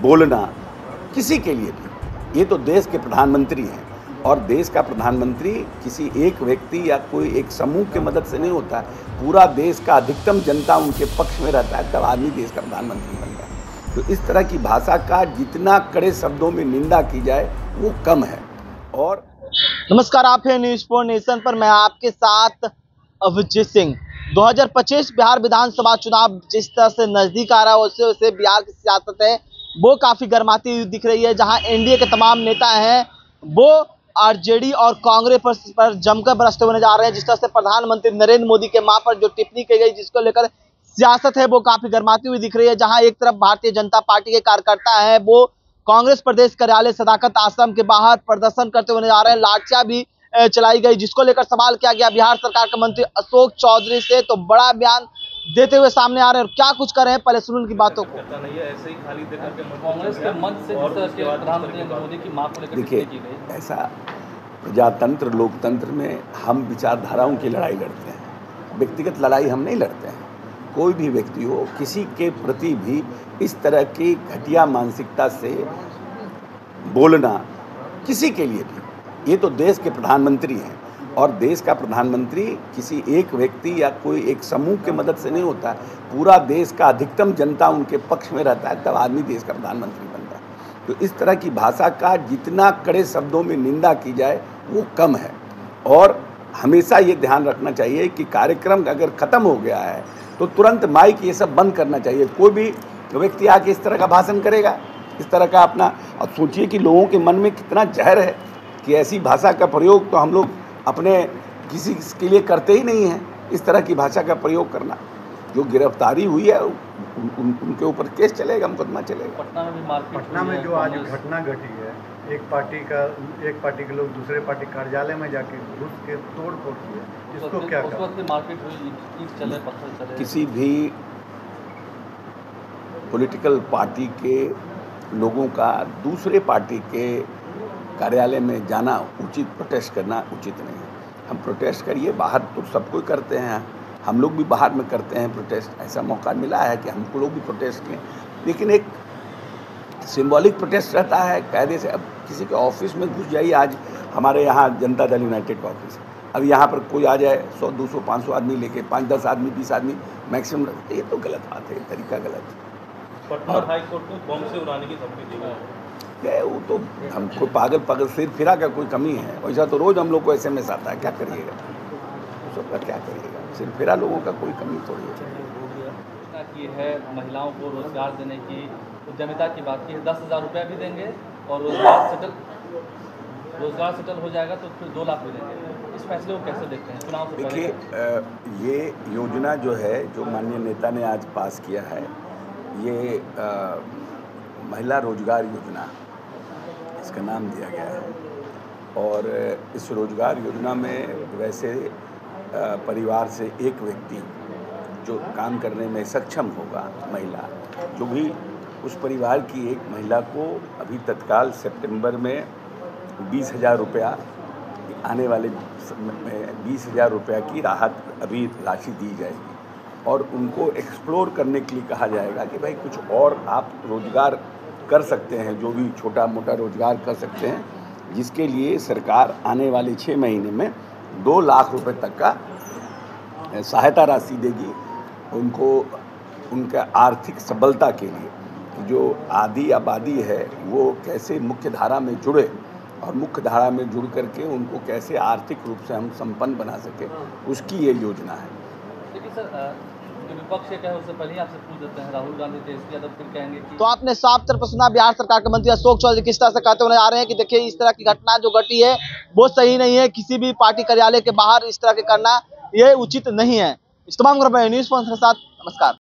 बोलना किसी के लिए भी, ये तो देश के प्रधानमंत्री हैं और देश का प्रधानमंत्री किसी एक व्यक्ति या कोई एक समूह की मदद से नहीं होता है। पूरा देश का अधिकतम जनता उनके पक्ष में रहता है, तब आदमी देश का प्रधानमंत्री बनता है। तो इस तरह की भाषा का जितना कड़े शब्दों में निंदा की जाए वो कम है। और नमस्कार, आप हैं न्यूज़ फॉर नेशन पर, मैं आपके साथ अभिजीत सिंह। 2025 बिहार विधानसभा चुनाव जिस तरह से नजदीक आ रहा है उससे वैसे बिहार की सियासत है वो काफी गर्माती हुई दिख रही है। जहां एनडीए के तमाम नेता हैं वो आरजेडी और कांग्रेस पर जमकर बरसते हुए नजर आ रहे हैं। जिस तरह से प्रधानमंत्री नरेंद्र मोदी के मां पर जो टिप्पणी की गई जिसको लेकर सियासत है वो काफी गर्माती हुई दिख रही है। जहां एक तरफ भारतीय जनता पार्टी के कार्यकर्ता हैं वो कांग्रेस प्रदेश कार्यालय सदाकत आश्रम के बाहर प्रदर्शन करते हुए नजर आ रहे हैं। लाठियां भी चलाई गई जिसको लेकर सवाल किया गया बिहार सरकार के मंत्री अशोक चौधरी से, तो बड़ा बयान देते हुए सामने आ रहे हैं और क्या कुछ कर रहे हैं पहले सुन उनकी बातों को। कांग्रेस के मंच से प्रधानमंत्री मोदी की मां को लेकर देखिए, ऐसा प्रजातंत्र लोकतंत्र में हम विचारधाराओं की लड़ाई लड़ते हैं, व्यक्तिगत लड़ाई हम नहीं लड़ते हैं। कोई भी व्यक्ति हो, किसी के प्रति भी इस तरह की घटिया मानसिकता से बोलना किसी के लिए भी, ये तो देश के प्रधानमंत्री हैं और देश का प्रधानमंत्री किसी एक व्यक्ति या कोई एक समूह की मदद से नहीं होता है। पूरा देश का अधिकतम जनता उनके पक्ष में रहता है, तब आदमी देश का प्रधानमंत्री बनता है। तो इस तरह की भाषा का जितना कड़े शब्दों में निंदा की जाए वो कम है। और हमेशा ये ध्यान रखना चाहिए कि कार्यक्रम अगर ख़त्म हो गया है तो तुरंत माइक ये सब बंद करना चाहिए। कोई भी व्यक्ति आके इस तरह का भाषण करेगा, इस तरह का अपना, अब सोचिए कि लोगों के मन में कितना जहर है कि ऐसी भाषा का प्रयोग तो हम लोग अपने किसी के लिए करते ही नहीं हैं। इस तरह की भाषा का प्रयोग करना, जो गिरफ्तारी हुई है उनके ऊपर केस चलेगा, मुकदमा चलेगा। पटना में जो आज घटना घटी है, एक पार्टी के लोग दूसरे पार्टी कार्यालय में जाके घुस के तोड़ फोड़ किए, इसको क्या मारपीट हुई, ईंट चले, पत्थर चले। किसी भी पॉलिटिकल पार्टी के लोगों का दूसरे पार्टी के कार्यालय में जाना उचित, प्रोटेस्ट करना उचित नहीं है। हम प्रोटेस्ट करिए, बाहर तो सब कोई करते हैं, हम लोग भी बाहर में करते हैं प्रोटेस्ट। ऐसा मौका मिला है कि हमको लोग भी प्रोटेस्ट किए, लेकिन एक सिंबॉलिक प्रोटेस्ट रहता है कायदे से। अब किसी के ऑफिस में घुस जाइए, आज हमारे यहाँ जनता दल यूनाइटेड का ऑफिस है, अब यहाँ पर कोई आ जाए 100, 200, 500 आदमी लेके, 5-10 आदमी, 20 आदमी मैक्सिमम, ये तो गलत बात है, तरीका गलत है। पटना हाई कोर्ट को बम से उड़ाने की धमकी दी गई, वो तो हमको पागल सिर फिरा का कोई कमी है, वैसा तो रोज़ हम लोग को SMS आता है, क्या करिएगा सबका, क्या करिएगा, सिर फिरा लोगों का कोई कमी थोड़ी है। की है महिलाओं को रोजगार देने की, उद्यमिता की बात की है, 10,000 रुपया भी देंगे और रोजगार सेटल हो जाएगा तो फिर 2 लाख भी देंगे। इस फैसले को कैसे देखते हैं चुनाव से पहले? देखिए, ये योजना जो है, जो माननीय नेता ने आज पास किया है, ये महिला रोजगार योजना इसका नाम दिया गया है। और इस रोजगार योजना में वैसे परिवार से एक व्यक्ति जो काम करने में सक्षम होगा, महिला जो भी, उस परिवार की एक महिला को अभी तत्काल सितंबर में 20,000 रुपया, आने वाले समय में 20,000 रुपया की राहत अभी राशि दी जाएगी और उनको एक्सप्लोर करने के लिए कहा जाएगा कि भाई कुछ और आप रोजगार कर सकते हैं, जो भी छोटा मोटा रोजगार कर सकते हैं, जिसके लिए सरकार आने वाले 6 महीने में 2 लाख रुपए तक का सहायता राशि देगी उनको, उनका आर्थिक सबलता के लिए। जो आधी आबादी है वो कैसे मुख्य धारा में जुड़े और मुख्य धारा में जुड़ करके उनको कैसे आर्थिक रूप से हम संपन्न बना सके, उसकी ये योजना है। लेकिन सर, विपक्ष ये कहे उससे पहले आपसे पूछ देते हैं, राहुल गांधी तेजस्वी यादव फिर कहेंगे कि, तो आपने साफ तौर पर सुना बिहार सरकार के मंत्री अशोक चौधरी किस तरह से कहते हुए आ रहे हैं कि देखिए इस तरह की घटना जो घटी है वो सही नहीं है, किसी भी पार्टी कार्यालय के बाहर इस तरह के करना ये उचित नहीं है। इस तमाम न्यूज़ के साथ नमस्कार।